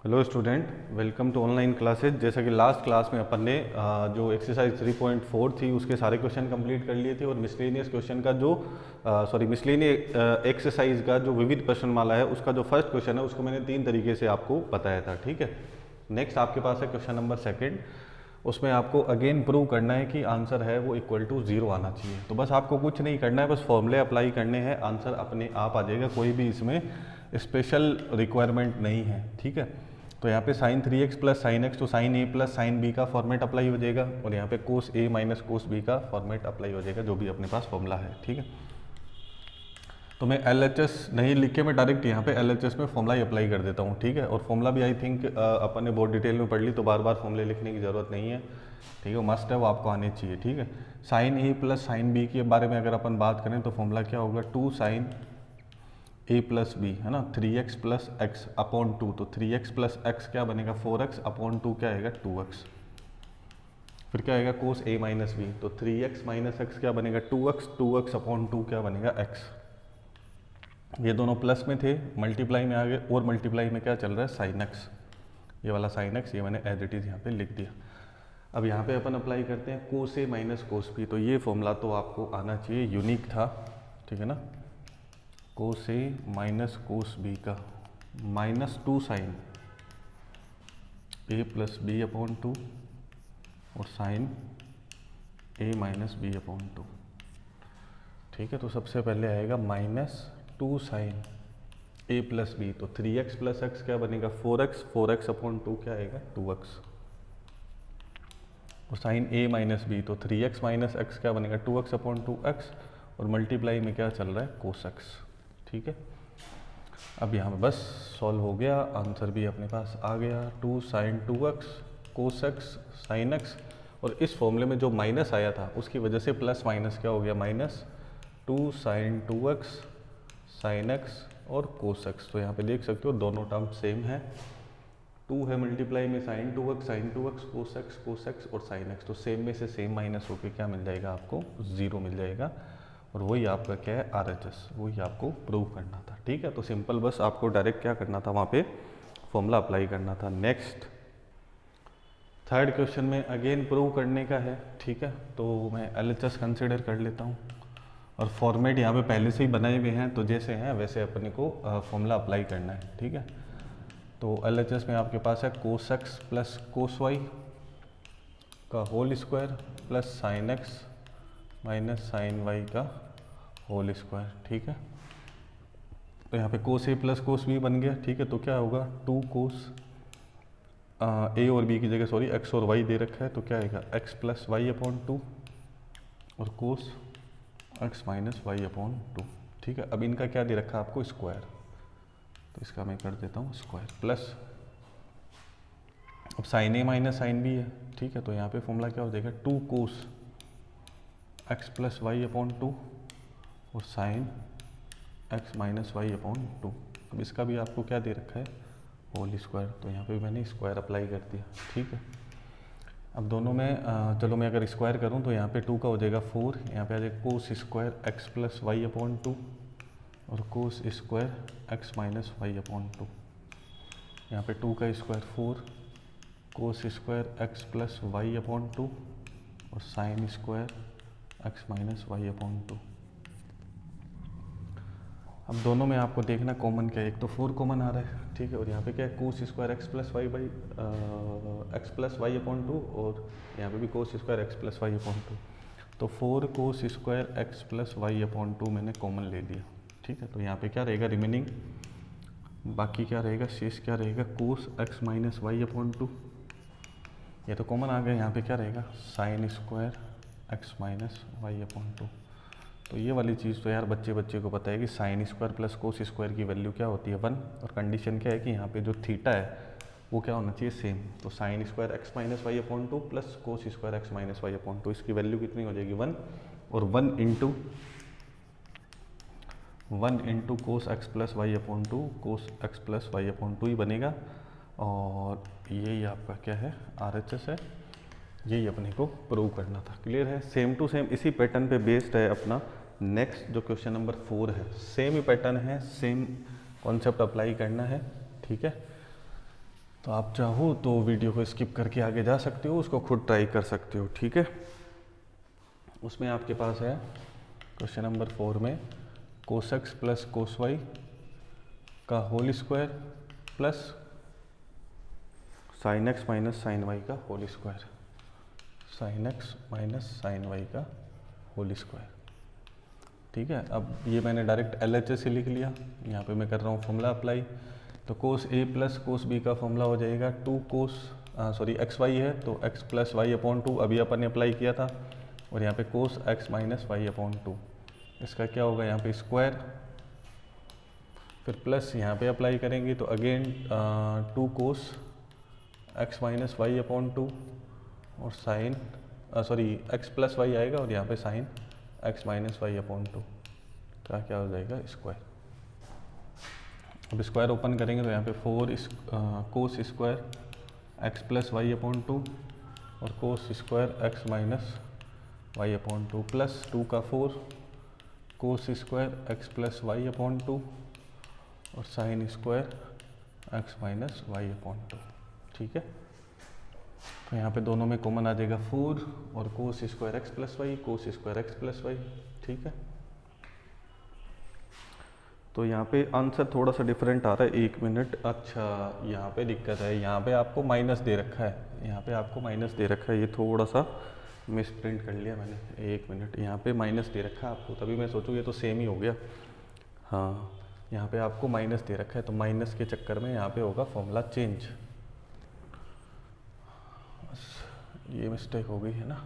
Hello student, welcome to online classes. जैसा कि last class में अपन ने जो एक्सरसाइज 3.4 थी उसके सारे क्वेश्चन कंप्लीट कर लिए थे और मिसलेनियस क्वेश्चन का जो मिसलेनियस एक्सरसाइज का जो विविध प्रश्नमाला है उसका जो फर्स्ट क्वेश्चन है उसको मैंने 3 तरीके से आपको बताया था। ठीक है, नेक्स्ट आपके पास है क्वेश्चन नंबर सेकेंड। उसमें आपको अगेन प्रूव करना है कि आंसर है वो इक्वल टू 0 आना चाहिए। तो बस आपको कुछ नहीं करना है, बस फॉर्मूले अप्लाई करने हैं, आंसर अपने आप आ जाएगा। कोई भी इसमें स्पेशल रिक्वायरमेंट नहीं है। ठीक है, तो यहाँ पे sine 3x plus sine X तो sine A plus sine B का फॉर्मेट अप्लाई हो जाएगा और यहाँ पे cos A minus cos B का फॉर्मेट अप्लाई हो जाएगा, जो भी अपने पास फॉर्मूला है। ठीक है, तो मैं LHS नहीं लिख के मैं डायरेक्ट यहाँ पे LHS में फॉर्मूला ही अप्लाई कर देता हूँ। ठीक है, और फॉर्मूला भी आई थिंक अपन ने बहुत डिटेल में पढ़ ली, तो बार बार फॉर्मूले लिखने की ज़रूरत नहीं है। ठीक है, मस्ट है, वो आपको आने चाहिए। ठीक है, sign A plus sine B के बारे में अगर अपन बात करें तो फॉर्मूला क्या होगा, 2 साइन ए प्लस बी, है ना, 3x प्लस एक्स अपॉन 2। तो 3x प्लस एक्स क्या बनेगा, 4x अपॉन 2 क्या आएगा, 2x। फिर क्या आएगा, कोस ए माइनस बी, तो 3x माइनस एक्स क्या बनेगा, 2x, 2x अपॉन 2 क्या बनेगा, x। ये दोनों प्लस में थे, मल्टीप्लाई में आ गए, और मल्टीप्लाई में क्या चल रहा है, साइन एक्स। ये वाला साइन एक्स ये मैंने एज इट इज़ यहाँ पे लिख दिया। अब यहाँ पे अपन अप्लाई करते हैं कोस ए माइनस कोस बी। तो ये फॉर्मूला तो आपको आना चाहिए, यूनिक था। ठीक है ना, कोस ए माइनस कोस बी का -2 sign A plus B upon 2 और साइन ए माइनस बी अपॉन 2। ठीक है, तो सबसे पहले आएगा -2 साइन ए प्लस बी, तो 3x प्लस एक्स क्या बनेगा, 4x, 4x अपॉन 2 क्या आएगा, 2x। और साइन ए माइनस बी, तो 3x माइनस एक्स क्या बनेगा, 2x अपॉन 2x, और मल्टीप्लाई में क्या चल रहा है, कोस एक्स। ठीक है, अब यहाँ पे बस सॉल्व हो गया, आंसर भी अपने पास आ गया, 2 sine 2x cos X sine X. और इस फॉर्मूले में जो माइनस आया था उसकी वजह से प्लस माइनस क्या हो गया, -2 साइन 2x साइन एक्स और कोस एक्स। तो यहाँ पे देख सकते हो दोनों टर्म सेम है, 2 है मल्टीप्लाई में साइन 2x कोस एक्स और साइन एक्स, तो सेम में से सेम माइनस होकर क्या मिल जाएगा, आपको 0 मिल जाएगा। और वही आपका क्या है, RHS, वही आपको प्रूव करना था। ठीक है, तो सिंपल बस आपको डायरेक्ट क्या करना था, वहाँ पे फॉर्मूला अप्लाई करना था। नेक्स्ट थर्ड क्वेश्चन में अगेन प्रूव करने का है। ठीक है, तो मैं LHS कंसिडर कर लेता हूँ और फॉर्मेट यहाँ पे पहले से ही बनाए हुए हैं, तो जैसे हैं वैसे अपने को फॉर्मूला अप्लाई करना है। ठीक है, तो LHS में आपके पास है cos x plus cos Y का whole square plus sine x minus sine Y का होल स्क्वायर। ठीक है, तो यहाँ पे कोस ए प्लस कोस बी बन गया। ठीक है, तो क्या होगा, 2 कोस ए और बी की जगह सॉरी एक्स और वाई दे रखा है, तो क्या आएगा, एक्स प्लस वाई अपॉन 2 और cos x minus Y upon 2। ठीक है, अब इनका क्या दे रखा है आपको, स्क्वायर, तो इसका मैं कर देता हूँ स्क्वायर प्लस, अब साइन ए माइनस साइन बी है। ठीक है, तो यहाँ पे फॉर्मूला क्या हो जाएगा, 2 cos x plus Y upon 2 और sine x minus Y upon 2। अब इसका भी आपको क्या दे रखा है, होल स्क्वायर, तो यहाँ पे मैंने स्क्वायर अप्लाई कर दिया। ठीक है, अब दोनों में चलो मैं अगर स्क्वायर करूँ तो यहाँ पे 2 का हो जाएगा 4, यहाँ पे आ जाएगा cos square x plus Y upon 2 और cos square x minus Y upon 2। यहाँ पे 2 का square 4, cos square x plus Y upon 2 और sine square x minus Y upon 2। अब दोनों में आपको देखना कॉमन क्या है, एक तो 4 कॉमन आ रहा है। ठीक है, और यहाँ पे क्या है, cos square x plus y by x plus Y upon 2 और यहाँ पे भी cos square x plus Y upon 2। तो 4 cos square x plus Y upon 2 मैंने कॉमन ले लिया। ठीक है, तो यहाँ पे क्या रहेगा, रिमेनिंग बाकी क्या रहेगा, शेष क्या रहेगा, cos x minus Y upon 2, ये तो कॉमन आ गया। यहाँ पे क्या रहेगा, sine square x minus Y upon 2। तो ये वाली चीज़ तो यार बच्चे को पता है कि sign square plus cos square की वैल्यू क्या होती है, 1, और कंडीशन क्या है कि यहाँ पे जो थीटा है वो क्या होना चाहिए, सेम। तो sine square x minus Y upon 2 plus cos square x minus Y upon 2, इसकी वैल्यू कितनी हो जाएगी, 1, और 1 into cos x plus Y upon 2, cos x plus Y upon 2 ही बनेगा। और यही आपका क्या है, RHS है, यही अपने को प्रूव करना था। क्लियर है, सेम टू सेम इसी पैटर्न पे बेस्ड है अपना नेक्स्ट जो क्वेश्चन नंबर 4 है, सेम ही पैटर्न है, सेम कॉन्सेप्ट अप्लाई करना है। ठीक है, तो आप चाहो तो वीडियो को स्किप करके आगे जा सकते हो, उसको खुद ट्राई कर सकते हो, ठीक है। उसमें आपके पास है क्वेश्चन नंबर 4 में cos x plus cos Y का whole square plus sine x minus sine Y का whole square, sine x minus sine Y का होल स्क्वायर, ठीक है। अब ये मैंने डायरेक्ट LHS से लिख लिया, यहाँ पे मैं कर रहा हूँ फॉर्मूला अप्लाई। तो कोस ए प्लस कोस बी का फॉर्मूला हो जाएगा एक्स वाई है तो एक्स प्लस वाई अपॉन 2 अभी अपन ने अप्लाई किया था, और यहाँ पे cos x minus Y upon 2, इसका क्या होगा यहाँ पे स्क्वायर, फिर प्लस यहाँ पे अप्लाई करेंगे तो again 2 cos x minus Y upon 2 और साइन एक्स प्लस वाई आएगा और यहाँ पे sine x minus Y upon 2 का क्या हो जाएगा स्क्वायर। अब स्क्वायर ओपन करेंगे तो यहाँ पे 4 cos square x plus Y upon 2 और cos square x minus Y upon 2 plus 2 का 4 cos square x plus Y upon 2 और sine square x minus Y upon 2, ठीक है। तो यहाँ पे दोनों में कॉमन आ जाएगा 4 और cos square x plus y, cos square x plus y, ठीक है। तो यहाँ पे आंसर थोड़ा सा डिफरेंट आ रहा है, 1 मिनट। अच्छा, यहाँ पे दिक्कत है, यहाँ पे आपको माइनस दे रखा है, यहाँ पे आपको माइनस दे रखा है, ये थोड़ा सा मिस प्रिंट कर लिया मैंने, 1 मिनट। यहाँ पे माइनस दे रखा है आपको, तभी मैं सोचूँ ये तो सेम ही हो गया। हाँ, यहाँ पे आपको माइनस दे रखा है, तो माइनस के चक्कर में यहाँ पे होगा फॉर्मूला चेंज, ये मिस्टेक हो गई है ना।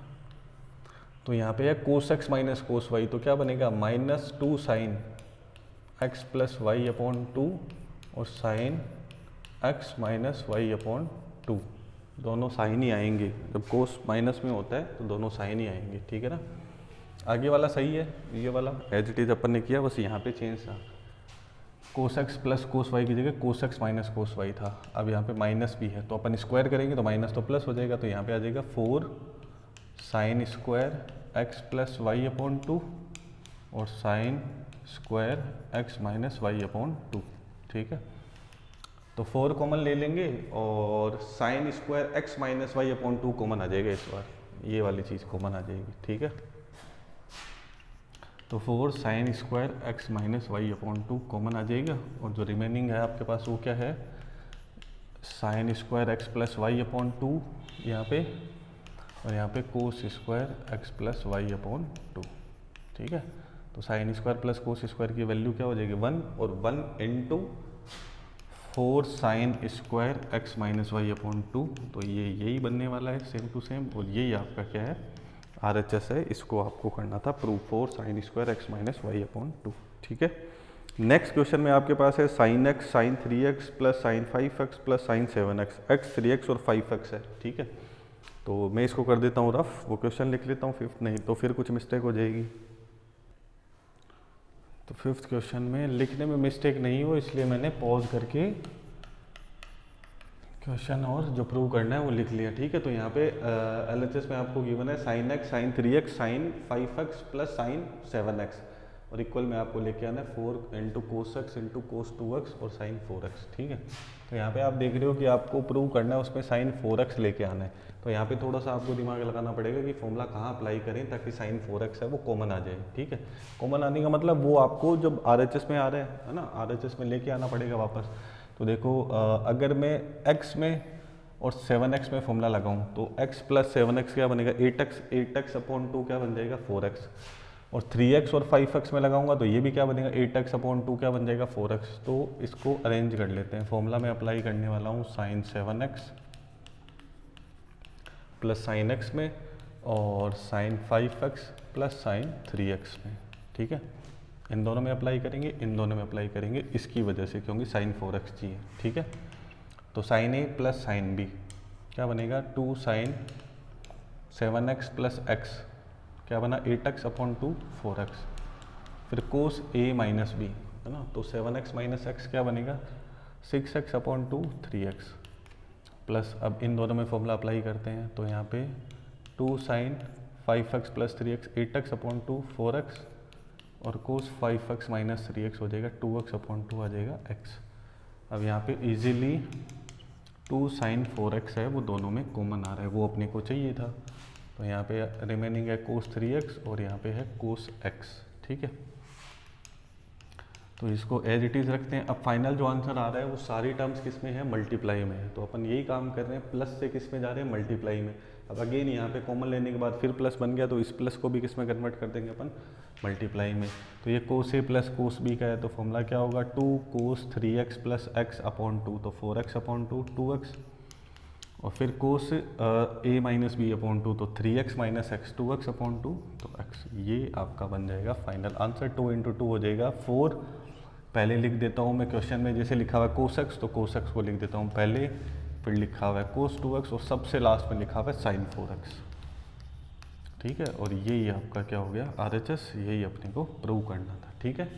तो यहाँ पे है cos x minus cos y, तो क्या बनेगा -2 sine x plus Y upon 2 और sine x minus Y upon 2, दोनों साइन ही आएंगे। जब कोस माइनस में होता है तो दोनों साइन ही आएंगे, ठीक है ना। आगे वाला सही है, ये वाला एज इट इज अपन ने किया, बस यहाँ पे चेंज था। Cos x plus cos y की जगह cos x minus cos y था, अब यहाँ पे माइनस भी है तो अपन स्क्वायर करेंगे तो माइनस तो प्लस हो जाएगा, तो यहाँ पे आ जाएगा 4 sine square x plus Y upon 2 और sine square x minus Y upon 2, ठीक है। तो 4 कॉमन ले लेंगे और sine square x minus Y upon 2 common आ जाएगा, इस बार ये वाली चीज़ कॉमन आ जाएगी, ठीक है। तो 4 sine square x minus Y upon 2 common आ जाएगा, और जो रिमेनिंग है आपके पास वो क्या है, sine square x plus Y upon 2 यहाँ पे, और यहाँ पे cos square x plus Y upon 2, ठीक है। तो sine square plus cos square की वैल्यू क्या हो जाएगी 1, और 1 into 4 sine square x minus Y upon 2, तो ये यही बनने वाला है सेम टू सेम, और यही आपका क्या है RHS है, इसको आपको करना था prove 4 sine square x minus Y upon 2, ठीक है। नेक्स्ट क्वेश्चन में आपके पास है sine x sine 3x plus sine 5x plus sine 7x, x 3x और 5x है, ठीक है। तो मैं इसको कर देता हूँ रफ, वो क्वेश्चन लिख लेता हूँ 5th, नहीं तो फिर कुछ मिस्टेक हो जाएगी। तो 5th क्वेश्चन में लिखने में मिस्टेक नहीं हो इसलिए मैंने पॉज करके क्वेश्चन और जो प्रूव करना है वो लिख लिया, ठीक है। तो यहाँ पे LHS में आपको गिवन है sine x sine 3x sine 5x plus sine 7x, और इक्वल में आपको लेके आना है 4 into cos x into cos 2x और साइन 4x, ठीक है। तो यहाँ पे आप देख रहे हो कि आपको प्रूव करना है, उसमें साइन 4x लेके आना है, तो यहाँ पे थोड़ा सा आपको दिमाग लगाना पड़ेगा कि फॉर्मूला कहाँ अप्लाई करें ताकि साइन 4x है वो कॉमन आ जाए, ठीक है। कॉमन आने का मतलब वो आपको जब RHS में आ रहा है ना, RHS में लेके आना पड़ेगा वापस। तो देखो अगर मैं x में और 7x में फॉर्मूला लगाऊं तो x प्लस 7x क्या बनेगा 8x अपॉन 2 क्या बन जाएगा 4x, और 3x और 5x में लगाऊंगा तो ये भी क्या बनेगा 8x अपॉन 2 क्या बन जाएगा 4x। तो इसको अरेंज कर लेते हैं, फॉर्मूला में अप्लाई करने वाला हूँ sign 7x plus sign x में और sign 5x plus sign 3x में, ठीक है। इन दोनों में अप्लाई करेंगे, इन दोनों में अप्लाई करेंगे, इसकी वजह से क्योंकि साइन 4x चाहिए, ठीक है। तो sine A plus sine B क्या बनेगा 2 साइन 7x प्लस x क्या बना 8x अपॉन 2 4x, फिर कोस ए माइनस बी है ना, तो 7x माइनस एक्स क्या बनेगा 6x अपॉन 2 3x, प्लस अब इन दोनों में फॉर्मूला अप्लाई करते हैं तो यहाँ पे 2 sign 5x plus 3x 8x upon 2 4x, और कोस 5x माइनस 3x हो जाएगा 2x अपॉन 2 आ जाएगा x। अब यहाँ पे इजीली 2 sin 4x है वो दोनों में कॉमन आ रहा है, वो अपने को चाहिए था। तो यहाँ पे रिमेनिंग है cos 3x और यहाँ पे है cos x, ठीक है। तो इसको एज इट इज़ रखते हैं। अब फाइनल जो आंसर आ रहा है वो सारी टर्म्स किस में है, मल्टीप्लाई में है। तो अपन यही काम कर रहे हैं, प्लस से किस में जा रहे हैं, मल्टीप्लाई में। अब अगेन यहाँ पे कॉमन लेने के बाद फिर प्लस बन गया, तो इस प्लस को भी किस में कन्वर्ट कर देंगे अपन, मल्टीप्लाई में। तो ये cos a plus cos b का है, तो फॉर्मूला क्या होगा, 2 cos 3x plus x upon 2, तो 4x अपॉन 2 2x, और फिर cos a minus b upon 2, तो 3x minus x 2x upon 2, तो x। ये आपका बन जाएगा फाइनल आंसर। 2 × 2 हो जाएगा 4। पहले लिख देता हूँ मैं क्वेश्चन में, जैसे लिखा हुआ है cos x, तो cos x को लिख देता हूँ पहले, फिर लिखा हुआ है cos 2x और सबसे लास्ट में लिखा हुआ है sin 4x, ठीक है। और यही आपका क्या हो गया, RHS, यही अपने को प्रूव करना था, ठीक है।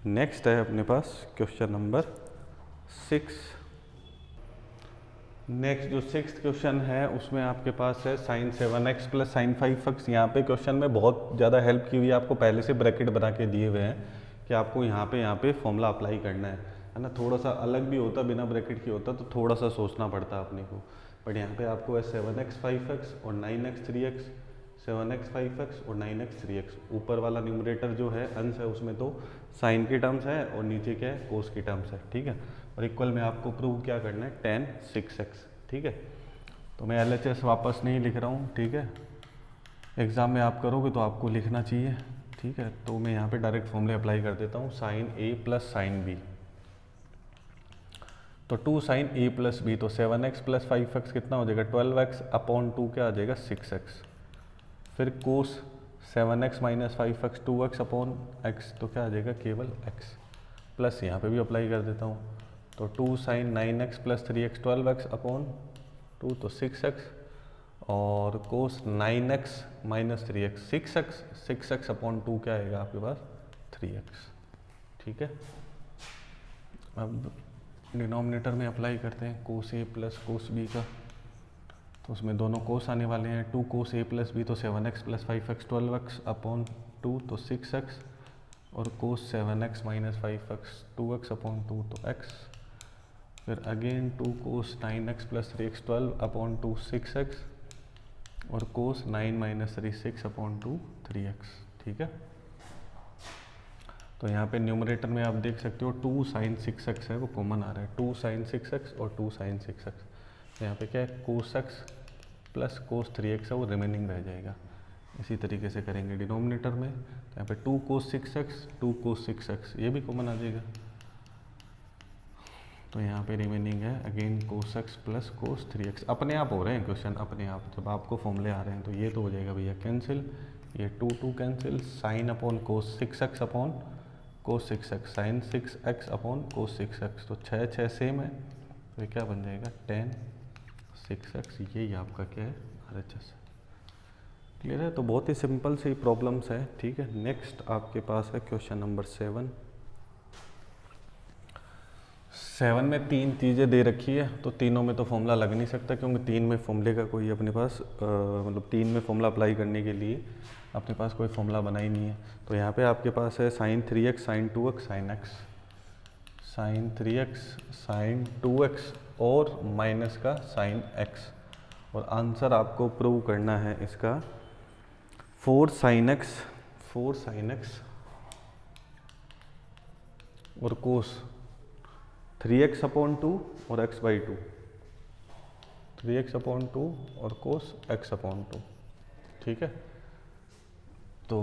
नेक्स्ट है अपने पास क्वेश्चन नंबर 6। नेक्स्ट जो 6th क्वेश्चन है उसमें आपके पास है sin 7x plus sin 5x। यहाँ पे क्वेश्चन में बहुत ज़्यादा हेल्प की हुई है, आपको पहले से ब्रैकेट बना के दिए हुए हैं कि आपको यहाँ पे फॉर्मूला अप्लाई करना है ना। थोड़ा सा अलग भी होता, बिना ब्रैकेट की होता तो थोड़ा सा सोचना पड़ता अपने को, बट यहाँ पे आपको है 7x 5x और 9x 3x, 7x 5x और 9x 3x। ऊपर वाला न्यूमरेटर जो है अंश है उसमें तो साइन की टर्म्स है और नीचे क्या है, कोस की टर्म्स है, ठीक है। और इक्वल में आपको प्रूव क्या करना है, tan 6x, ठीक है। तो मैं LHS वापस नहीं लिख रहा हूँ, ठीक है। एग्ज़ाम में आप करोगे तो आपको लिखना चाहिए, ठीक है। तो मैं यहाँ पे डायरेक्ट फॉर्मूले अप्लाई कर देता हूँ, sin a plus sin b। तो 2 sin a प्लस b, तो 7x प्लस 5x कितना हो जाएगा, 12x अपॉन 2 क्या आ जाएगा, 6x। फिर cos 7x minus 5x 2x upon x, तो क्या आ जाएगा, केवल x। प्लस यहाँ पे भी अप्लाई कर देता हूँ, तो 2 sin 9x plus 3x 12x upon 2, तो 6x, और cos 9x minus 3x 6x, 6x upon 2 क्या आएगा आपके पास, 3x, ठीक है। अब डिनोमिनेटर में अप्लाई करते हैं cos a plus cos b का, तो उसमें दोनों कोस आने वाले हैं। 2 cos a प्लस b, तो 7x plus 5x 12x upon 2, तो 6x, और cos 7x minus 5x 2x upon 2, तो x। फिर again 2 cos 9x plus 3x 12 upon 2 6x, और cos 9 माइनस 3 6 अपॉन 2 3x, ठीक है। तो यहाँ पे न्यूमरेटर में आप देख सकते हो 2 sin 6x है वो कॉमन आ रहा है, 2 sin 6x और 2 sin 6x। यहाँ पे क्या है, cos x plus cos 3x है वो रिमेनिंग रह जाएगा। इसी तरीके से करेंगे डिनोमिनेटर में, तो यहाँ पे 2 cos 6x 2 cos 6x ये भी कॉमन आ जाएगा। तो यहाँ पे रिमेनिंग है again cos x plus cos 3x। अपने आप हो रहे हैं क्वेश्चन, अपने आप, जब आपको फॉर्मूले आ रहे हैं तो ये तो हो जाएगा भैया कैंसिल, ये 2 2 cancel, sine upon cos 6x upon cos 6x, sine 6x upon cos 6x, तो 6 6 सेम है, तो ये क्या बन जाएगा, tan 6x। यही आपका क्या है, RHS। क्लियर है। तो बहुत ही सिंपल सी प्रॉब्लम्स है, ठीक है। नेक्स्ट आपके पास है क्वेश्चन नंबर 7 में 3 चीज़ें दे रखी है, तो तीनों में तो फॉर्मूला लग नहीं सकता, क्योंकि 3 में फॉर्मूले का कोई अपने पास मतलब 3 में फॉर्मूला अप्लाई करने के लिए अपने पास कोई फॉर्मूला बना ही नहीं है। तो यहाँ पे आपके पास है sin 3x sin 2x sin x, sin 3x sin 2x और माइनस का sin x, और आंसर आपको प्रूव करना है इसका 4 sin x और cos 3x अपॉन 2 और x बाई 2, 3x अपॉन 2 और cos x अपॉन 2, ठीक है। तो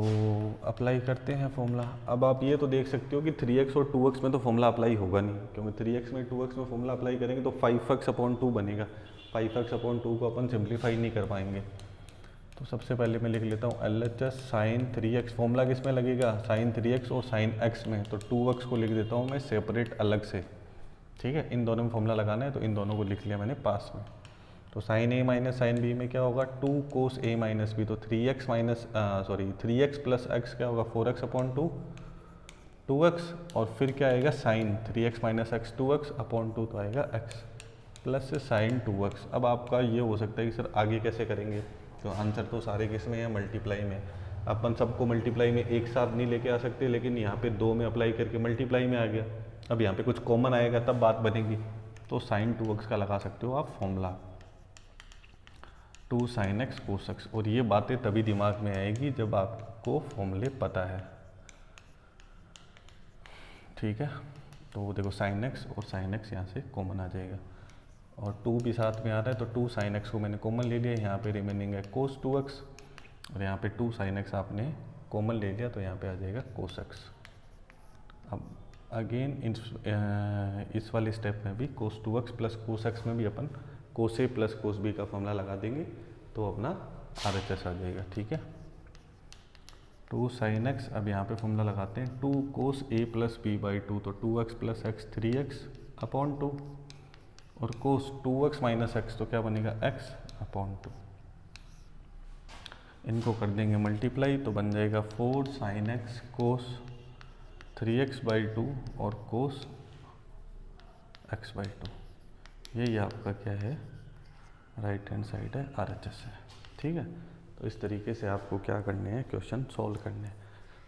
अप्लाई करते हैं फॉर्मूला। अब आप ये तो देख सकते हो कि 3x और 2x में तो फॉर्मूला अप्लाई होगा नहीं, क्योंकि 3x में 2x में फॉर्मूला अप्लाई करेंगे तो 5x अपॉन 2 बनेगा। 5x अपॉन 2 को अपन सिंप्लीफाई नहीं कर पाएंगे। तो सबसे पहले मैं लिख लेता हूँ LHS sin 3x, फॉर्मूला किस में लगेगा, sin 3x और sin x में, तो 2x को लिख देता हूँ मैं सेपरेट अलग से, ठीक है। इन दोनों में फॉर्मूला लगाना है, तो इन दोनों को लिख लिया मैंने पास में। तो sin a minus sin b में क्या होगा, 2 cos a माइनस b, तो 3x प्लस x क्या होगा, 4x अपॉन 2 2x, और फिर क्या आएगा sin 3x minus x 2x upon 2, तो आएगा x प्लस से sin 2x। अब आपका ये हो सकता है कि सर आगे कैसे करेंगे, तो आंसर तो सारे किस में है, मल्टीप्लाई में। अपन सबको मल्टीप्लाई में एक साथ नहीं लेके आ सकते, लेकिन यहाँ पे 2 में अप्लाई करके मल्टीप्लाई में आ गया। अब यहाँ पे कुछ कॉमन आएगा तब बात बनेगी, तो साइन 2x का लगा सकते हो आप formula 2 sin x cos x। और ये बातें तभी दिमाग में आएगी जब आपको फॉर्मूले पता है, ठीक है। तो देखो sin x और sin x यहाँ से कॉमन आ जाएगा और 2 भी साथ में आ रहा है, तो 2 sin x को मैंने कॉमन ले लिया, यहाँ पे रिमेनिंग है cos 2x और यहाँ पे 2 sin x आपने कॉमन ले लिया, तो यहाँ पे आ जाएगा cos x। अब अगेन इस वाले स्टेप में भी cos 2x plus cos x में भी अपन cos a plus cos b का फॉर्मूला लगा देंगे, तो अपना RHS आ जाएगा, ठीक है। 2 sin x, अब यहाँ पे फॉर्मूला लगाते हैं 2 cos a plus b by 2, तो 2x plus x 3x upon 2 और cos 2x माइनस x, तो क्या बनेगा x अपॉन 2। इनको कर देंगे मल्टीप्लाई, तो बन जाएगा 4 sin x cos 3x by 2 और cos x बाई 2। यही आपका क्या है, राइट हैंड साइड है, RHS है, ठीक है। तो इस तरीके से आपको क्या करने हैं, क्वेश्चन सॉल्व करने हैं।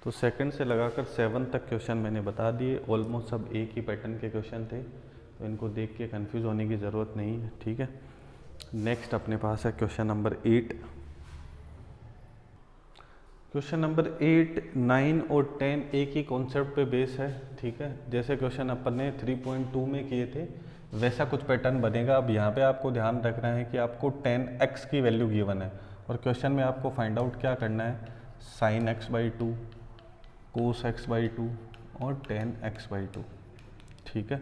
तो सेकंड से लगाकर 7 तक क्वेश्चन मैंने बता दिए, ऑलमोस्ट सब एक ही पैटर्न के क्वेश्चन थे, तो इनको देख के कंफ्यूज होने की ज़रूरत नहीं है, ठीक है। नेक्स्ट अपने पास है क्वेश्चन नंबर 8। क्वेश्चन नंबर 8, 9 और 10 एक ही कॉन्सेप्ट पे बेस है, ठीक है। जैसे क्वेश्चन अपन ने 3.2 में किए थे वैसा कुछ पैटर्न बनेगा। अब यहाँ पे आपको ध्यान रखना है कि आपको 10x की वैल्यू गिवन है और क्वेश्चन में आपको फाइंड आउट क्या करना है, sin x by 2, cos x by 2 और tan x बाई 2, ठीक है।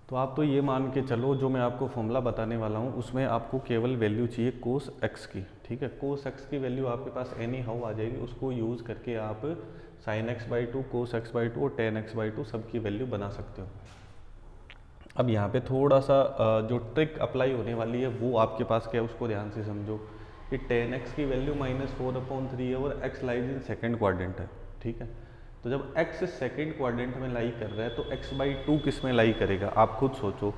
तो आप तो ये मान के चलो जो मैं आपको फॉर्मूला बताने वाला हूँ उसमें आपको केवल वैल्यू चाहिए cos x की, ठीक है। cos x की वैल्यू आपके पास एनी हाउ आ जाएगी, उसको यूज़ करके आप sin x by 2, cos x by 2 और tan x बाई 2 सबकी वैल्यू बना सकते हो। अब यहाँ पे थोड़ा सा जो ट्रिक अप्लाई होने वाली है वो आपके पास क्या है उसको ध्यान से समझो कि tan x की वैल्यू -4/3 है और x lies in second quadrant है, ठीक है। तो जब x सेकेंड क्वाड्रेंट में लाई कर रहा है तो x बाई 2 किस में लाई करेगा, आप खुद सोचो।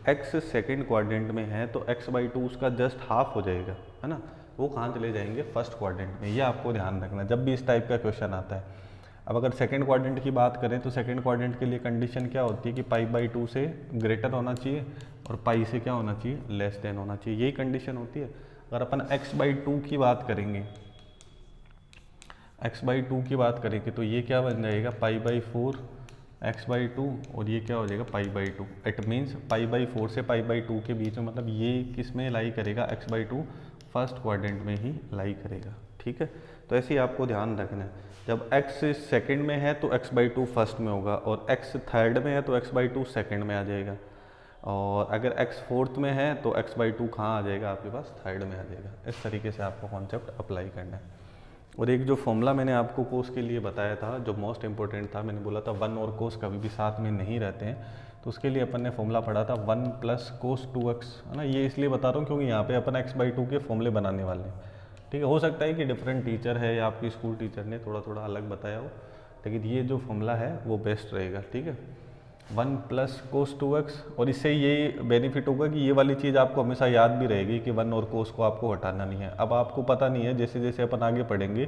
x सेकेंड क्वाड्रेंट में है तो x बाई 2 उसका जस्ट हाफ हो जाएगा, है ना। वो कहाँ चले जाएंगे, फर्स्ट क्वाड्रेंट में। ये आपको ध्यान रखना जब भी इस टाइप का क्वेश्चन आता है। अब अगर सेकेंड क्वाड्रेंट की बात करें तो सेकेंड क्वाड्रेंट के लिए कंडीशन क्या होती है कि पाई बाई 2 से ग्रेटर होना चाहिए और पाई से क्या होना चाहिए, लेस देन होना चाहिए, यही कंडीशन होती है। अगर अपन x बाई 2 की बात करेंगे, x बाई 2 की बात करेंगे तो ये क्या बन जाएगा, पाई बाई 4 x बाई 2 और ये क्या हो जाएगा, pi by 2। It means pi by 4 से पाई बाई 2 के बीच में, मतलब ये किस में लाई करेगा, x बाई 2 फर्स्ट क्वाड्रेंट में ही लाई करेगा, ठीक है। तो ऐसे ही आपको ध्यान रखना है, जब x सेकंड में है तो x बाई 2 फर्स्ट में होगा और x थर्ड में है तो x बाई 2 सेकंड में आ जाएगा, और अगर x फोर्थ में है तो x बाई 2 कहाँ आ जाएगा, आपके पास थर्ड में आ जाएगा। इस तरीके से आपको कॉन्सेप्ट अप्लाई करना है। और एक जो फॉर्मूला मैंने आपको कोस के लिए बताया था जो मोस्ट इंपॉर्टेंट था, मैंने बोला था 1 और कोस कभी भी साथ में नहीं रहते हैं, तो उसके लिए अपन ने फॉर्मूला पढ़ा था 1 प्लस कोस 2x, है ना। ये इसलिए बता रहा हूँ क्योंकि यहाँ पे अपन x बाई 2 के फॉर्मूले बनाने वाले हैं, ठीक है। हो सकता है कि डिफरेंट टीचर है या आपकी स्कूल टीचर ने थोड़ा थोड़ा अलग बताया हो, लेकिन ये जो फॉर्मूला है वो बेस्ट रहेगा, ठीक है। 1 प्लस कोस 2x, और इससे ये बेनिफिट होगा कि ये वाली चीज़ आपको हमेशा याद भी रहेगी कि 1 और कोस को आपको हटाना नहीं है। अब आपको पता नहीं है, जैसे जैसे अपन आगे पढ़ेंगे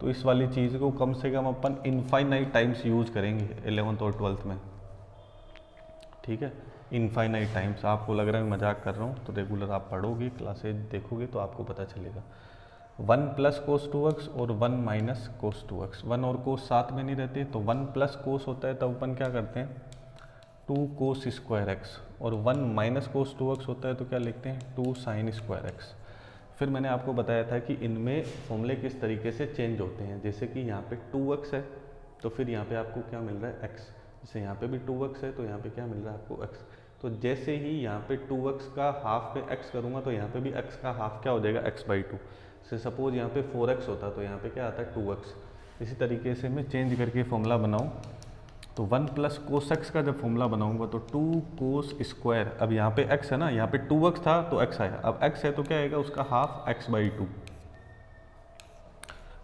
तो इस वाली चीज़ को कम से कम अपन इनफाइनाइट टाइम्स यूज़ करेंगे 11th और 12th में, ठीक है। Infinite times. आपको लग रहा है मैं मजाक कर रहा हूँ, तो रेगुलर आप पढ़ोगे, क्लासेज देखोगे तो आपको पता चलेगा। 1 प्लस कोस 2x और 1 माइनस कोस 2x, 1 और कोस साथ में नहीं रहते, तो 1 प्लस कोस होता है तब अपन क्या करते हैं 2 कोस स्क्वायर x, और 1 माइनस कोस 2x होता है तो क्या लिखते हैं 2 साइन स्क्वायर x। फिर मैंने आपको बताया था कि इनमें फॉर्मूले किस तरीके से चेंज होते हैं, जैसे कि यहाँ पे 2x है तो फिर यहाँ पे आपको क्या मिल रहा है x, जैसे यहाँ पे भी 2x है तो यहाँ पे क्या मिल रहा है आपको x। तो जैसे ही यहाँ पे 2x का हाफ पे x करूँगा तो यहाँ पे भी x का हाफ क्या हो जाएगा, x बाई 2। से सपोज यहाँ पे 4x होता तो यहाँ पे क्या आता है 2x। इसी तरीके से मैं चेंज करके फॉर्मूला बनाऊँ तो 1 प्लस कोस x का जब फॉर्मूला बनाऊंगा तो 2 कोस स्क्वायर, अब यहाँ पे x है ना, यहाँ पे 2x था तो x आया, अब x है तो क्या आएगा उसका हाफ x बाई 2।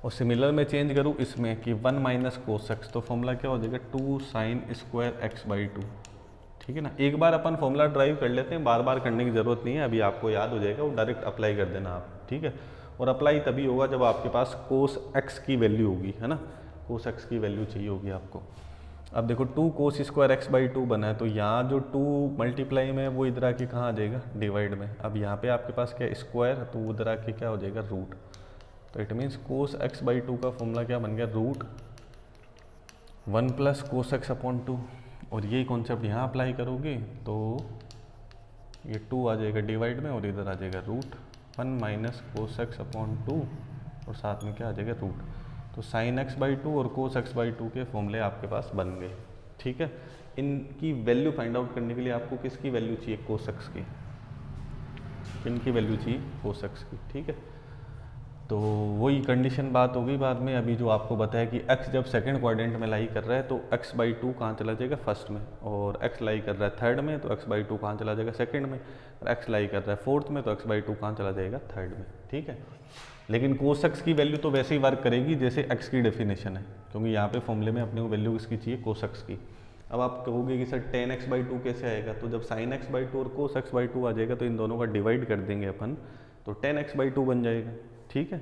और सिमिलर में चेंज करूँ इसमें कि 1 माइनस कोस x, तो फॉर्मूला क्या हो जाएगा 2 साइन स्क्वायर x बाई 2, ठीक है ना। एक बार अपन फॉर्मूला ड्राइव कर लेते हैं, बार बार करने की ज़रूरत नहीं है, अभी आपको याद हो जाएगा, वो डायरेक्ट अप्लाई कर देना आप, ठीक है। और अप्लाई तभी होगा जब आपके पास कोस x की वैल्यू होगी, है ना, कोस x की वैल्यू चाहिए होगी आपको। अब देखो 2 कोस स्क्वायर एक्स बाई 2 बना है, तो यहाँ जो 2 मल्टीप्लाई में है वो इधर आके कहाँ आ जाएगा, डिवाइड में। अब यहाँ पे आपके पास क्या है, स्क्वायर, तो उधर आके क्या हो जाएगा, रूट। तो it means cos x by 2 का फॉर्मूला क्या बन गया, root 1 plus cos x upon 2। और यही कॉन्सेप्ट यहाँ अप्लाई करोगे तो ये 2 आ जाएगा डिवाइड में, और इधर आ जाएगा root 1 minus cos x upon 2, और साथ में क्या आ जाएगा, रूट। तो साइन एक्स बाई 2 और कोस एक्स बाई 2 के फॉर्मूले आपके पास बन गए। ठीक है, इनकी वैल्यू फाइंड आउट करने के लिए आपको किसकी वैल्यू चाहिए, कोस एक्स की। इनकी वैल्यू चाहिए कोस एक्स की। ठीक है, तो वही कंडीशन बात हो गई बाद में। अभी जो आपको बताया कि x जब सेकंड क्वाड्रेंट में लाई कर रहा है तो x बाई 2 कहाँ चला जाएगा, फर्स्ट में, और x लाई कर रहा है थर्ड में तो x बाई 2 कहाँ चला जाएगा, सेकंड में, और x लाई कर रहा है फोर्थ में तो x बाई 2 कहाँ चला जाएगा, थर्ड में। ठीक है, लेकिन कोस एक्स की वैल्यू तो वैसे ही वर्क करेगी जैसे x की डेफिनेशन है, क्योंकि यहाँ पे फॉर्मूले में अपने को वैल्यू किसकी चाहिए, कोस एक्स की। अब आप कहोगे कि सर tan x बाई 2 कैसे आएगा, तो जब sin x बाई 2 और कोस एक्स बाई 2 आ जाएगा तो इन दोनों का डिवाइड कर देंगे अपन, तो tan x बाई 2 बन जाएगा। ठीक है,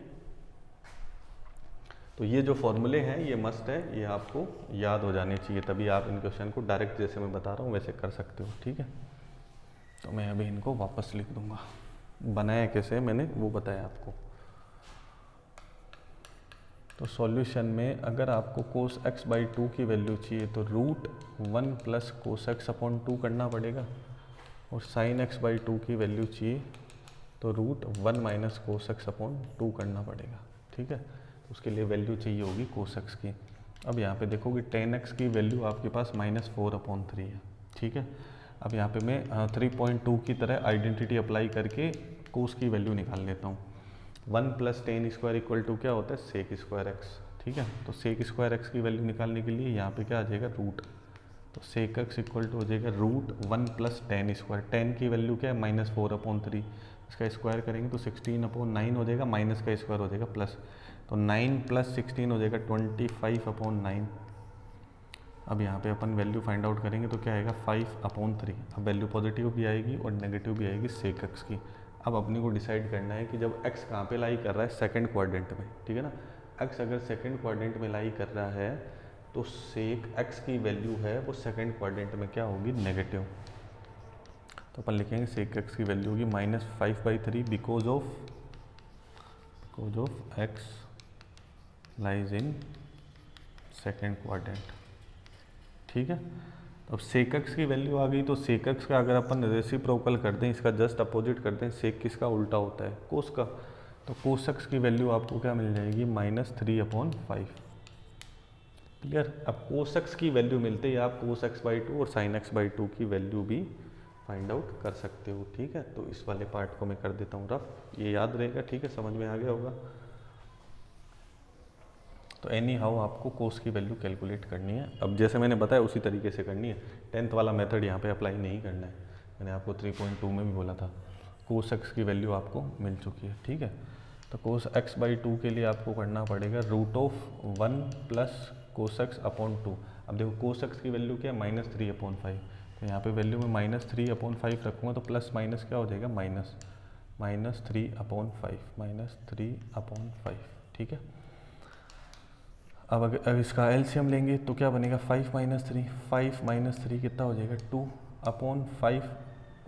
तो ये जो फॉर्मूले हैं ये मस्ट है, ये आपको याद हो जाने चाहिए, तभी आप इन क्वेश्चन को डायरेक्ट जैसे मैं बता रहा हूँ वैसे कर सकते हो। ठीक है, तो मैं अभी इनको वापस लिख दूंगा, बनाया कैसे मैंने वो बताया आपको। तो सॉल्यूशन में अगर आपको कोस एक्स बाई 2 की वैल्यू चाहिए तो root 1 plus cos x upon 2 करना पड़ेगा, और साइन एक्स बाई 2 की वैल्यू चाहिए तो root 1 minus cos x upon 2 करना पड़ेगा। ठीक है, उसके लिए वैल्यू चाहिए होगी कोस एक्स की। अब यहाँ पे देखोगे tan x की वैल्यू आपके पास -4/3 है। ठीक है, अब यहाँ पे मैं 3.2 की तरह आइडेंटिटी अप्लाई करके कोस की वैल्यू निकाल लेता हूँ। 1 plus tan square equal to क्या होता है, सेक स्क्वायर एक्स। ठीक है, तो सेक स्क्वायर एक्स की वैल्यू निकालने के लिए यहाँ पे क्या आ जाएगा, रूट, तो सेक एक्स इक्वल टू हो जाएगा root 1 plus tan square. Tan की वैल्यू क्या है, -4/3, इसका स्क्वायर करेंगे तो 16/9 हो जाएगा, माइनस का स्क्वायर हो जाएगा प्लस, तो 9 प्लस 16 हो जाएगा 25/9। अब यहाँ पे अपन वैल्यू फाइंड आउट करेंगे तो क्या आएगा, 5/3। अब वैल्यू पॉजिटिव भी आएगी और नेगेटिव भी आएगी सेक एक्स की। अब अपने को डिसाइड करना है कि जब x कहाँ पे लाई कर रहा है, सेकंड क्वाड्रेंट में। ठीक है ना, x अगर सेकंड क्वाड्रेंट में लाई कर रहा है तो सेक x की वैल्यू है वो सेकंड क्वाड्रेंट में क्या होगी, नेगेटिव। तो अपन लिखेंगे सेक x की वैल्यू होगी -5/3 because of x lies in second quadrant. ठीक है, अब सेक एक्स की वैल्यू आ गई, तो सेक एक्स का अगर अपन रेसिप्रोकल कर दें, इसका जस्ट अपोजिट कर दें, सेक किसका उल्टा होता है, कोस का, तो कोस एक्स की वैल्यू आपको क्या मिल जाएगी, -3/5। क्लियर। अब कोस एक्स की वैल्यू मिलते ही आप कोस एक्स बाई 2 और साइन एक्स बाई 2 की वैल्यू भी फाइंड आउट कर सकते हो। ठीक है, तो इस वाले पार्ट को मैं कर देता हूँ रफ, ये याद रहेगा। ठीक है, समझ में आ गया होगा। तो एनी हाउ आपको कोस की वैल्यू कैलकुलेट करनी है। अब जैसे मैंने बताया उसी तरीके से करनी है, 10th वाला मेथड यहाँ पे अप्लाई नहीं करना है। मैंने आपको 3.2 में भी बोला था। कोस एक्स की वैल्यू आपको मिल चुकी है। ठीक है, तो कोस एक्स बाई 2 के लिए आपको करना पड़ेगा √1 प्लस कोस एक्स अपॉन 2। अब देखो कोस एक्स की वैल्यू क्या है, -3/5, तो यहाँ पे वैल्यू में -3/5 रखूँगा तो प्लस माइनस क्या हो जाएगा, -3/5। ठीक है, अब अगर इसका एलसीएम लेंगे तो क्या बनेगा, 5 - 3 कितना हो जाएगा, 2/5,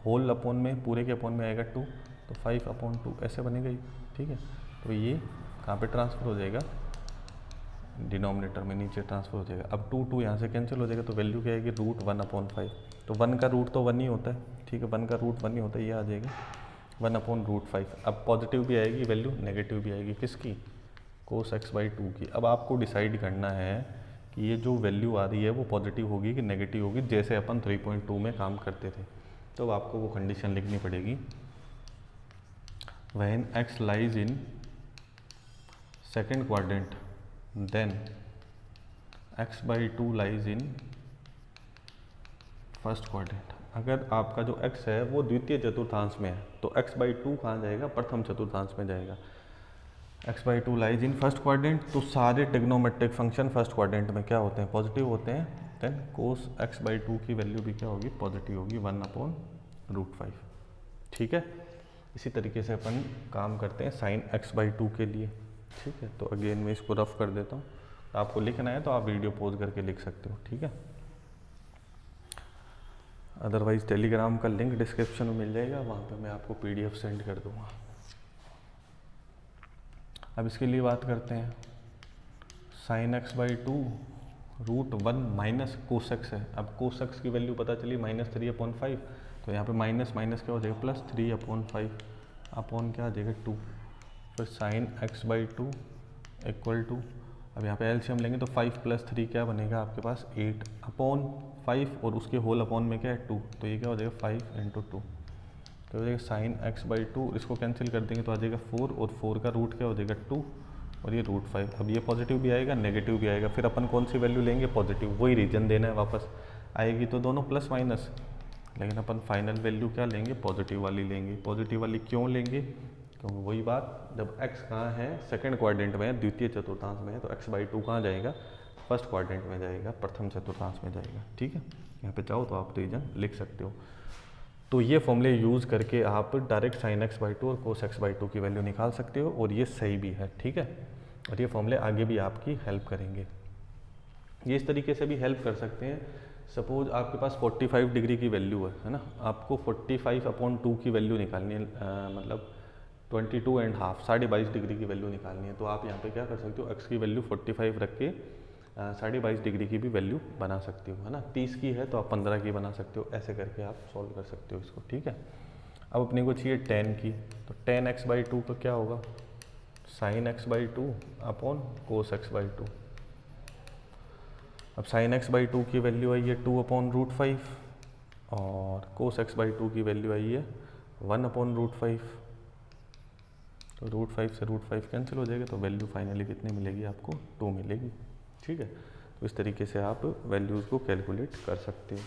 होल अपॉन में पूरे के अपॉन में आएगा 2, तो 5/2 ऐसे बनेगा ही। ठीक है, तो ये कहाँ पे ट्रांसफ़र हो जाएगा, डिनोमिनेटर में नीचे ट्रांसफ़र हो जाएगा। अब 2 यहाँ से कैंसिल हो जाएगा, तो वैल्यू क्या आएगी, √1/5। तो 1 का रूट तो 1 ही होता है। ठीक है, 1 का रूट 1 ही होता है, ये आ जाएगा 1/√5। अब पॉजिटिव भी आएगी वैल्यू, नेगेटिव भी आएगी, किसकी, कोस एक्स बाई 2 की। अब आपको डिसाइड करना है कि ये जो वैल्यू आ रही है वो पॉजिटिव होगी कि नेगेटिव होगी, जैसे अपन 3.2 में काम करते थे। तो आपको वो कंडीशन लिखनी पड़ेगी, when x lies in second quadrant then x by 2 lies in first quadrant. अगर आपका जो x है वो द्वितीय चतुर्थांश में है तो x बाई 2 कहाँ जाएगा, प्रथम चतुर्थांश में जाएगा। x by 2 lies in first quadrant, तो सारे ट्रिग्नोमेट्रिक फंक्शन फर्स्ट क्वाड्रेंट में क्या होते हैं, पॉजिटिव होते हैं। देन कोस x बाई 2 की वैल्यू भी क्या होगी, पॉजिटिव होगी, 1/√5। ठीक है, इसी तरीके से अपन काम करते हैं साइन x बाई 2 के लिए। ठीक है, तो अगेन मैं इसको रफ कर देता हूँ, आपको लिखना है तो आप वीडियो पॉज करके लिख सकते हो। ठीक है। अदरवाइज़ टेलीग्राम का लिंक डिस्क्रिप्शन में मिल जाएगा, वहाँ पे मैं आपको PDF सेंड कर दूँगा। अब इसके लिए बात करते हैं। sin x/2 √1 माइनस कोसेक्स है। अब कोसेक्स की वैल्यू पता चली -3/5, तो यहाँ पे माइनस माइनस क्या हो जाएगा +3/5 अपॉन क्या आ जाएगा 2। फिर sin x/2 इक्वल टू, अब यहाँ पे एलसीएम लेंगे तो 5 + 3 क्या बनेगा आपके पास 8/5 और उसके होल अपॉन में क्या है 2, तो ये क्या हो जाएगा 5 × 2 तो हो जाएगा sin x/2। इसको कैंसिल कर देंगे तो आ जाएगा 4 और 4 का रूट क्या हो जाएगा 2 और ये √5। अब ये पॉजिटिव भी आएगा नेगेटिव भी आएगा, फिर अपन कौन सी वैल्यू लेंगे पॉजिटिव, वही रीजन देना है वापस आएगी तो दोनों प्लस माइनस, लेकिन अपन फाइनल वैल्यू क्या लेंगे पॉजिटिव वाली लेंगे। पॉजिटिव वाली क्यों लेंगे, क्योंकि वही बात, जब x कहाँ है सेकंड क्वाड्रेंट में है, द्वितीय चतुर्थांश में है, तो x/2 कहाँ जाएगा फर्स्ट क्वाड्रेंट में जाएगा, प्रथम चतुर्थांश में जाएगा। ठीक है, यहाँ पे चाहो तो आप रीजन लिख सकते हो। तो ये फॉर्मूले यूज़ करके आप डायरेक्ट sin x/2 और cos x/2 की वैल्यू निकाल सकते हो और ये सही भी है। ठीक है, और ये फॉर्मूले आगे भी आपकी हेल्प करेंगे। ये इस तरीके से भी हेल्प कर सकते हैं। सपोज आपके पास 45 डिग्री की वैल्यू है ना, आपको 45/2 की वैल्यू निकालनी है, मतलब 22.5 22.5 डिग्री की वैल्यू निकालनी है। तो आप यहाँ पे क्या कर सकते हो, x की वैल्यू 45 रख के 22.5 डिग्री की भी वैल्यू बना सकते हो, है ना। 30 की है तो आप 15 की बना सकते हो, ऐसे करके आप सॉल्व कर सकते हो इसको। ठीक है, अब अपने को चाहिए 10 की, तो 10 x/2 का क्या होगा sin x/2 upon cos x/2। अब sin x/2 की वैल्यू आई है 2/√5 और cos x/2 की वैल्यू आई है 1/√5। तो √5 से √5 कैंसिल हो जाएगा, तो वैल्यू फाइनली कितनी मिलेगी आपको 2 मिलेगी। ठीक है, तो इस तरीके से आप वैल्यूज़ को कैलकुलेट कर सकते हो।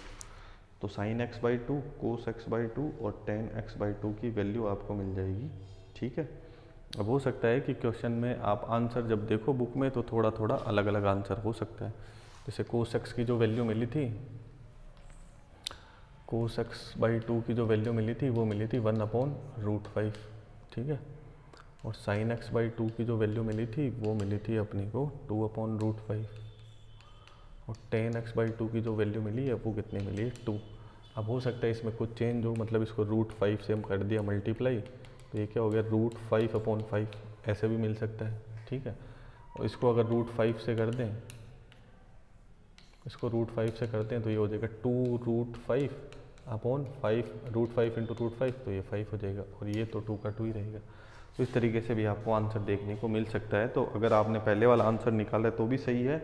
तो sin x/2 cos x/2 और tan x/2 की वैल्यू आपको मिल जाएगी। ठीक है, अब हो सकता है कि क्वेश्चन में आप आंसर जब देखो बुक में तो थोड़ा थोड़ा अलग अलग आंसर हो सकता है। जैसे cos x की जो वैल्यू मिली थी, cos x/2 की जो वैल्यू मिली थी वो मिली थी 1/√5। ठीक है, और sin x/2 की जो वैल्यू मिली थी वो मिली थी अपनी को 2/√5 और tan x/2 की जो वैल्यू मिली है वो कितनी मिली है 2। अब हो सकता है इसमें कुछ चेंज हो, मतलब इसको √5 से हम कर दिया मल्टीप्लाई, तो ये क्या हो गया √5/5 ऐसे भी मिल सकता है। ठीक है, और इसको अगर √5 से कर दें, इसको √5 से करते हैं तो ये हो जाएगा 2√5/5 √5 × √5, तो ये 5 हो जाएगा और ये तो 2 का 2 ही रहेगा। तो इस तरीके से भी आपको आंसर देखने को मिल सकता है। तो अगर आपने पहले वाला आंसर निकाला है तो भी सही है,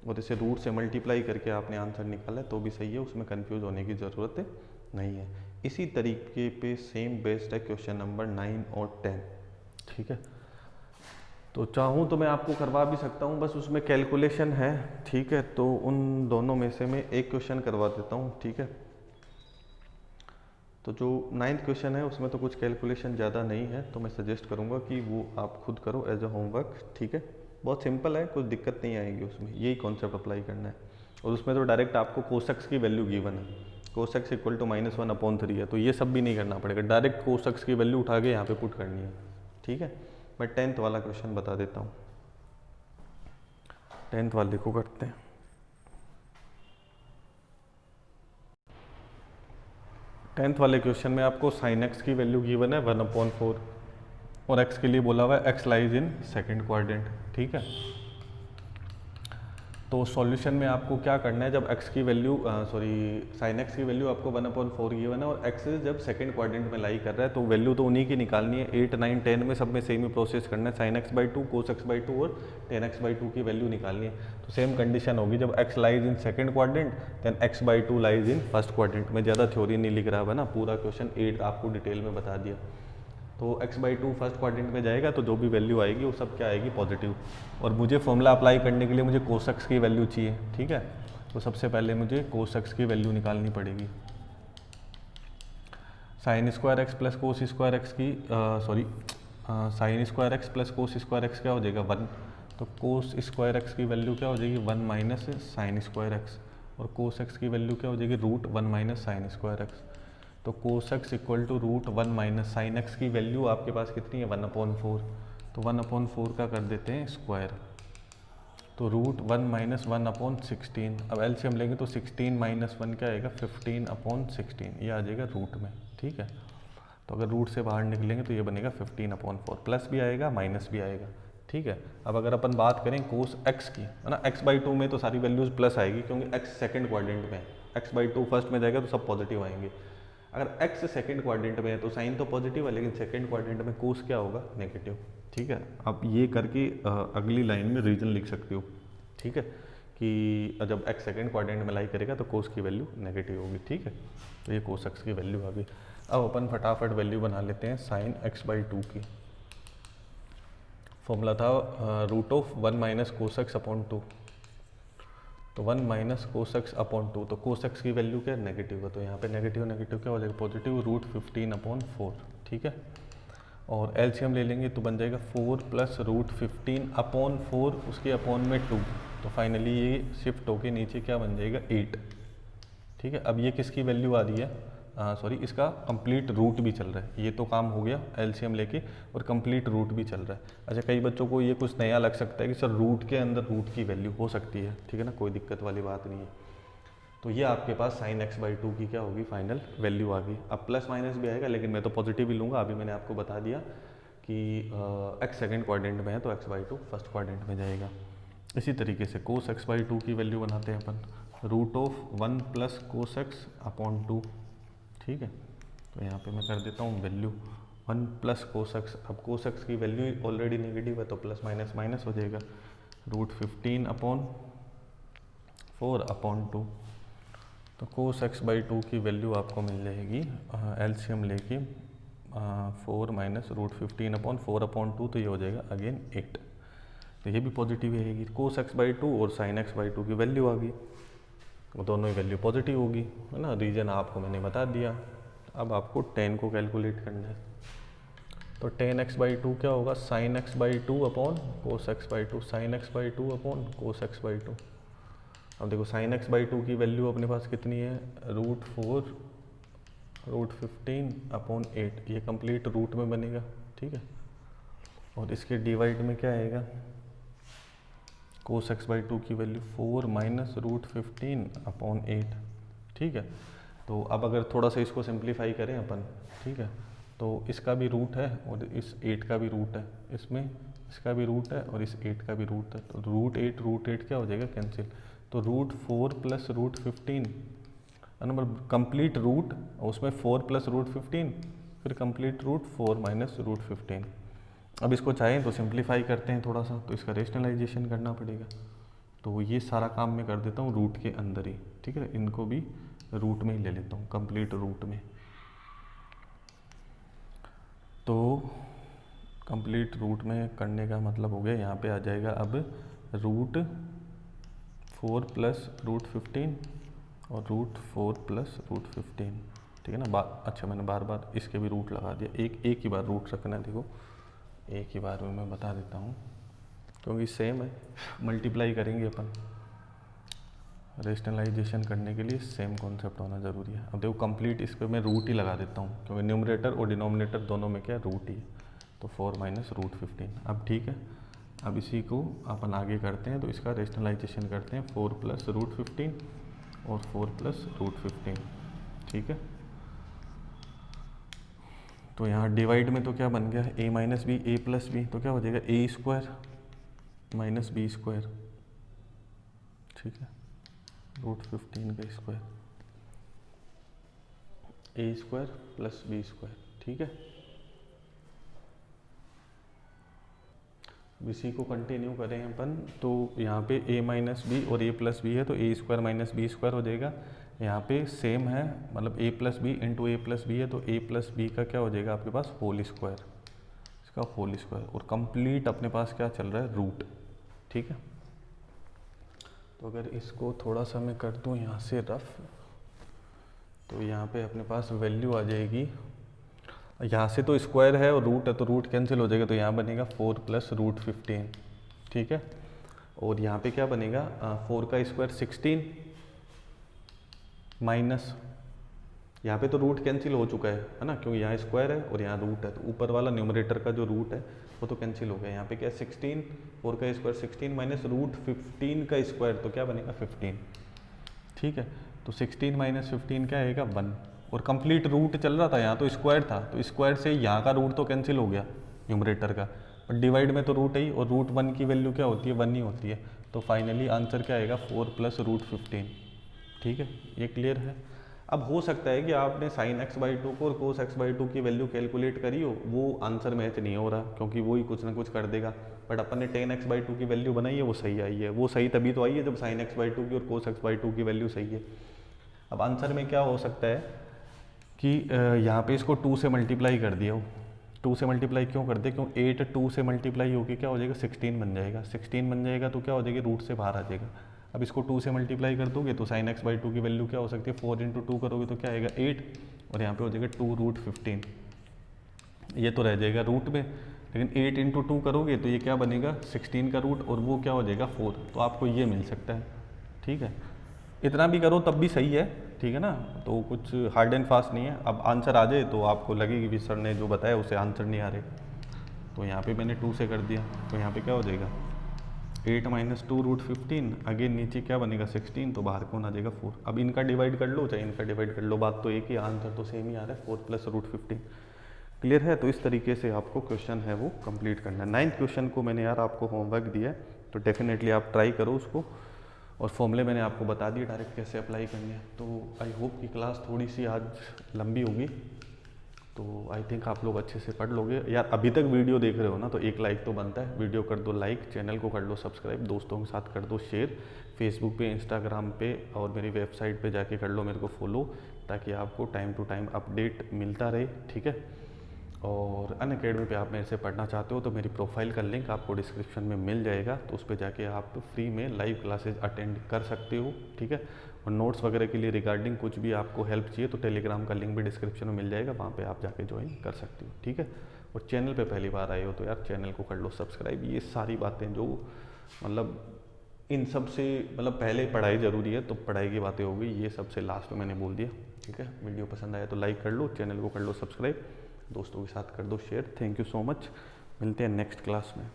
और इसे रूट से मल्टीप्लाई करके आपने आंसर निकाला है तो भी सही है, उसमें कंफ्यूज होने की ज़रूरत नहीं है। इसी तरीके पे सेम बेस्ड है क्वेश्चन नंबर 9 और 10। ठीक है, तो चाहूँ तो मैं आपको करवा भी सकता हूँ, बस उसमें कैलकुलेशन है। ठीक है, तो उन दोनों में से मैं एक क्वेश्चन करवा देता हूँ। ठीक है, तो जो 9th क्वेश्चन है उसमें तो कुछ कैलकुलेशन ज़्यादा नहीं है, तो मैं सजेस्ट करूँगा कि वो आप खुद करो एज अ होमवर्क। ठीक है, बहुत सिंपल है, कुछ दिक्कत नहीं आएगी उसमें, यही कॉन्सेप्ट अप्लाई करना है। और उसमें तो डायरेक्ट आपको cos x की वैल्यू गिवन है, cos x इक्वल टू -1/3 है, तो ये सब भी नहीं करना पड़ेगा, डायरेक्ट cos x की वैल्यू उठा के यहाँ पे पुट करनी है। ठीक है, मैं 10th वाला क्वेश्चन बता देता हूँ। 10th वाले को करते हैं। टेंथ वाले क्वेश्चन में आपको sin x की वैल्यू गिवन है 1/4 और x के लिए बोला हुआ है x lies in second quadrant. ठीक है, तो सॉल्यूशन में आपको क्या करना है, जब x की वैल्यू sin x की वैल्यू आपको 1/4 गिवन है और x जब सेकंड क्वाड्रेंट में लाई कर रहा है तो वैल्यू तो उन्हीं की निकालनी है। 8, 9, 10 में सब में सेम ही प्रोसेस करना है, sin x/2 cos x/2 और tan x/2 की वैल्यू निकालनी है। तो सेम कंडीशन होगी, जब x lies in second quadrant then x/2 lies in first quadrant. में ज़्यादा थ्योरी नहीं लिख रहा है ना, पूरा क्वेश्चन 8 आपको डिटेल में बता दिया। तो x/2 फर्स्ट क्वाड्रेंट में जाएगा तो जो भी वैल्यू आएगी वो सब क्या आएगी पॉजिटिव। और मुझे फॉर्मूला अप्लाई करने के लिए मुझे cos x की वैल्यू चाहिए। ठीक है, तो सबसे पहले मुझे cos x की वैल्यू निकालनी पड़ेगी। sin² x plus cos² x की sin² x plus cos² x क्या हो जाएगा 1, तो cos² x की वैल्यू क्या हो जाएगी 1 माइनस sin² x और cos x की वैल्यू क्या हो जाएगी √1 माइनस sin² x। तो cos x equal to √1 minus sin x की वैल्यू आपके पास कितनी है 1/4, तो 1/4 का कर देते हैं स्क्वायर। तो रूट 1 माइनस 1/16। अब एलसीएम लेंगे तो 16 माइनस 1 क्या आएगा 15/16, ये आ जाएगा रूट में। ठीक है, तो अगर रूट से बाहर निकलेंगे तो ये बनेगा 15/4, प्लस भी आएगा माइनस भी आएगा। ठीक है, अब अगर अपन बात करें कोस एक्स की, है ना, x/2 में तो सारी वैल्यूज़ प्लस आएगी क्योंकि x सेकंड क्वाड्रेंट में है, x/2 फर्स्ट में जाएगा तो सब पॉजिटिव आएंगे। अगर x सेकंड क्वाड्रेंट में है तो साइन तो पॉजिटिव है, लेकिन सेकंड क्वाड्रेंट में कोस क्या होगा नेगेटिव। ठीक है, अब ये करके अगली लाइन में रीजन लिख सकते हो। ठीक है, कि जब x सेकंड क्वाड्रेंट में लाई करेगा तो कोस की वैल्यू नेगेटिव होगी। ठीक है, तो ये कोस x की वैल्यू आ गई। अब अपन फटाफट वैल्यू बना लेते हैं साइन x/2 की। फॉर्मूला था root of 1 minus cos x upon 2, तो 1 माइनस कोस एक्स अपॉन 2, तो कोस एक्स की वैल्यू क्या है नेगेटिव है, तो यहाँ पे नेगेटिव नेगेटिव क्या हो जाएगा पॉजिटिव, रूट 15/4। ठीक है, और एलसीएम ले लेंगे तो बन जाएगा 4 प्लस रूट 15/4, उसके अपॉन में 2, तो फाइनली ये शिफ्ट होके नीचे क्या बन जाएगा 8। ठीक है, अब ये किसकी वैल्यू आ रही है, सॉरी इसका कंप्लीट रूट भी चल रहा है, ये तो काम हो गया एलसीएम लेके, और कंप्लीट रूट भी चल रहा है। अच्छा, कई बच्चों को ये कुछ नया लग सकता है कि सर रूट के अंदर रूट की वैल्यू हो सकती है। ठीक है ना, कोई दिक्कत वाली बात नहीं है। तो ये आपके पास साइन x/2 की क्या होगी फाइनल वैल्यू आ गई। अब प्लस माइनस भी आएगा, लेकिन मैं तो पॉजिटिव ही लूँगा। अभी मैंने आपको बता दिया कि x सेकेंड क्वाड्रेंट में है तो x/2 फर्स्ट क्वाड्रेंट में जाएगा। इसी तरीके से कोस x/2 की वैल्यू बनाते हैं अपन, root of 1 plus cos x upon 2। ठीक है, तो यहाँ पे मैं कर देता हूँ वैल्यू 1 प्लस कोस एक्स। अब कोस एक्स की वैल्यू ऑलरेडी नेगेटिव है तो प्लस माइनस माइनस हो जाएगा, रूट 15/4/2। तो कोस x/2 की वैल्यू आपको मिल जाएगी एलसीएम लेके 4 माइनस रूट 15/4/2, तो ये हो जाएगा अगेन 8। तो ये भी पॉजिटिव रहेगी। कोस x/2 और साइन x/2 की वैल्यू आ गई, दोनों ही वैल्यू पॉजिटिव होगी, है ना। रीजन आपको मैंने बता दिया। अब आपको tan को कैलकुलेट करना है, तो tan x/2 क्या होगा sine x/2 upon cos x/2, sine x/2 upon cos x/2। अब देखो साइन x/2 की वैल्यू अपने पास कितनी है, रूट 15/8, ये कंप्लीट रूट में बनेगा। ठीक है, और इसके डिवाइड में क्या आएगा, कोस x/2 की वैल्यू 4 माइनस रूट 15/8। ठीक है, तो अब अगर थोड़ा सा इसको सिंप्लीफाई करें अपन, ठीक है, तो इसका भी रूट है और इस 8 का भी रूट है, इसमें इसका भी रूट है और इस 8 का भी रूट है, तो रूट 8 क्या हो जाएगा कैंसिल, तो root 4 plus root 15 number complete root, उसमें 4 प्लस रूट 15, फिर कंप्लीट रूट 4 माइनस रूट 15। अब इसको चाहें तो सिंप्लीफाई करते हैं थोड़ा सा, तो इसका रेशनलाइजेशन करना पड़ेगा। तो ये सारा काम मैं कर देता हूँ रूट के अंदर ही। ठीक है, इनको भी रूट में ही ले लेता हूँ, कंप्लीट रूट में। तो कंप्लीट रूट में करने का मतलब हो गया, यहाँ पे आ जाएगा अब रूट 4 प्लस रूट 15 और रूट 4 प्लस रूट 15। ठीक है ना, अच्छा मैंने बार बार इसके भी रूट लगा दिया, एक ही बार रूट रखना है। देखो एक ही बार में मैं बता देता हूँ क्योंकि सेम है, मल्टीप्लाई करेंगे अपन, रेशनलाइजेशन करने के लिए सेम कॉन्सेप्ट होना ज़रूरी है। अब देखो कंप्लीट इस पर मैं रूट ही लगा देता हूँ क्योंकि न्यूमरेटर और डिनोमिनेटर दोनों में क्या रूट ही है, तो 4 माइनस रूट 15। अब ठीक है, अब इसी को अपन आगे करते हैं, तो इसका रेशनलाइजेशन करते हैं, 4 प्लस रूट 15 और 4 प्लस रूट 15। ठीक है, तो यहाँ डिवाइड में तो क्या बन गया, a minus b a plus b, तो क्या हो जाएगा a square minus b square. ठीक है, रूट 15 का square, a square plus b square. ठीक है, इसी को कंटिन्यू करें अपन, तो यहाँ पे a माइनस बी और a प्लस बी है तो a square minus b square हो जाएगा। यहाँ पे सेम है, मतलब a plus b into a plus b है, तो a प्लस बी का क्या हो जाएगा आपके पास होल स्क्वायर, इसका होल स्क्वायर, और कंप्लीट अपने पास क्या चल रहा है रूट। ठीक है, तो अगर इसको थोड़ा सा मैं कर दूँ यहाँ से रफ, तो यहाँ पे अपने पास वैल्यू आ जाएगी, यहाँ से तो स्क्वायर है और रूट है तो रूट कैंसिल हो जाएगा, तो यहाँ बनेगा 4 प्लस रूट 15। ठीक है, और यहाँ पे क्या बनेगा 4 का स्क्वायर 16 माइनस यहाँ पे तो रूट कैंसिल हो चुका है ना, क्योंकि यहाँ स्क्वायर है और यहाँ रूट है, तो ऊपर वाला न्यूमरेटर का जो रूट है वो तो कैंसिल हो गया। यहाँ पे क्या है 16, 4 का स्क्वायर 16 माइनस रूट 15 का स्क्वायर, तो क्या बनेगा 15। ठीक है, तो 16 माइनस 15 क्या आएगा 1, और कंप्लीट रूट चल रहा था, यहाँ तो स्क्वायर था, तो स्क्वायर से यहाँ का रूट तो कैंसिल हो गया न्यूमरेटर का, बट डिवाइड में तो रूट है ही, और रूट 1 की वैल्यू क्या होती है 1 ही होती है, तो फाइनली आंसर क्या आएगा 4 प्लस रूट 15। ठीक है, ये क्लियर है। अब हो सकता है कि आपने साइन एक्स बाई 2 को और कोस एक्स बाई 2 की वैल्यू कैलकुलेट करी हो, वो आंसर मैच नहीं हो रहा क्योंकि वो ही कुछ ना कुछ कर देगा, बट अपन ने टेन एक्स बाई 2 की वैल्यू बनाई है, वो सही आई है। वो सही तभी तो आई है जब साइन एक्स बाई 2 की और कोस एक्स बाई 2 की वैल्यू सही है। अब आंसर में क्या हो सकता है कि यहाँ पे इसको 2 से मल्टीप्लाई कर दिया हो। 2 से मल्टीप्लाई क्यों कर दे, क्यों 8 2 से मल्टीप्लाई होकर क्या हो जाएगा 16 बन जाएगा। 16 बन जाएगा तो क्या हो जाएगा रूट से बाहर आ जाएगा। अब इसको 2 से मल्टीप्लाई कर दोगे तो साइन एक्स बाई 2 की वैल्यू क्या हो सकती है 4 इंटू 2 करोगे तो क्या आएगा 8, और यहाँ पे हो जाएगा 2 रूट 15। ये तो रह जाएगा रूट में, लेकिन 8 इंटू 2 करोगे तो ये क्या बनेगा 16 का रूट, और वो क्या हो जाएगा 4, तो आपको ये मिल सकता है। ठीक है, इतना भी करो तब भी सही है, ठीक है ना, तो कुछ हार्ड एंड फास्ट नहीं है। अब आंसर आ जाए तो आपको लगेगी कि सर ने जो बताया उसे आंसर नहीं आ रहे, तो यहाँ पे मैंने 2 से कर दिया, तो यहाँ पे क्या हो जाएगा 8 माइनस 2 रूट 15, अगेन नीचे क्या बनेगा 16, तो बाहर कौन आ जाएगा 4। अब इनका डिवाइड कर लो चाहे इनका डिवाइड कर लो, बात तो एक ही, आंसर तो सेम ही आ रहा है 4 प्लस रूट 15। क्लियर है, तो इस तरीके से आपको क्वेश्चन है वो कंप्लीट करना है। 9th क्वेश्चन को मैंने यार आपको होमवर्क दिया है, तो डेफिनेटली आप ट्राई करो उसको, और फॉर्मूले मैंने आपको बता दिए डायरेक्ट कैसे अप्लाई करनी है। तो आई होप कि क्लास थोड़ी सी आज लंबी होगी, तो आई थिंक आप लोग अच्छे से पढ़ लोगे। यार अभी तक वीडियो देख रहे हो ना, तो एक लाइक तो बनता है, वीडियो कर दो लाइक, चैनल को कर लो सब्सक्राइब, दोस्तों के साथ कर दो शेयर, फेसबुक पे इंस्टाग्राम पे और मेरी वेबसाइट पे जाके कर लो मेरे को फॉलो, ताकि आपको टाइम टू टाइम अपडेट मिलता रहे। ठीक है, और अनअकैडमी पे आप मेरे से पढ़ना चाहते हो तो मेरी प्रोफाइल का लिंक आपको डिस्क्रिप्शन में मिल जाएगा, तो उस पर जाके आप फ्री में लाइव क्लासेस अटेंड कर सकते हो। ठीक है, और नोट्स वगैरह के लिए रिगार्डिंग कुछ भी आपको हेल्प चाहिए तो टेलीग्राम का लिंक भी डिस्क्रिप्शन में मिल जाएगा, वहाँ पे आप जाके ज्वाइन कर सकते हो। ठीक है, और चैनल पे पहली बार आए हो तो यार चैनल को कर लो सब्सक्राइब। ये सारी बातें जो मतलब इन सब से मतलब पहले पढ़ाई ज़रूरी है, तो पढ़ाई की बातें हो गई, ये सबसे लास्ट में मैंने बोल दिया। ठीक है, वीडियो पसंद आया तो लाइक कर लो, चैनल को कर लो सब्सक्राइब, दोस्तों के साथ कर दो share. Thank you so much, मिलते हैं नेक्स्ट क्लास में।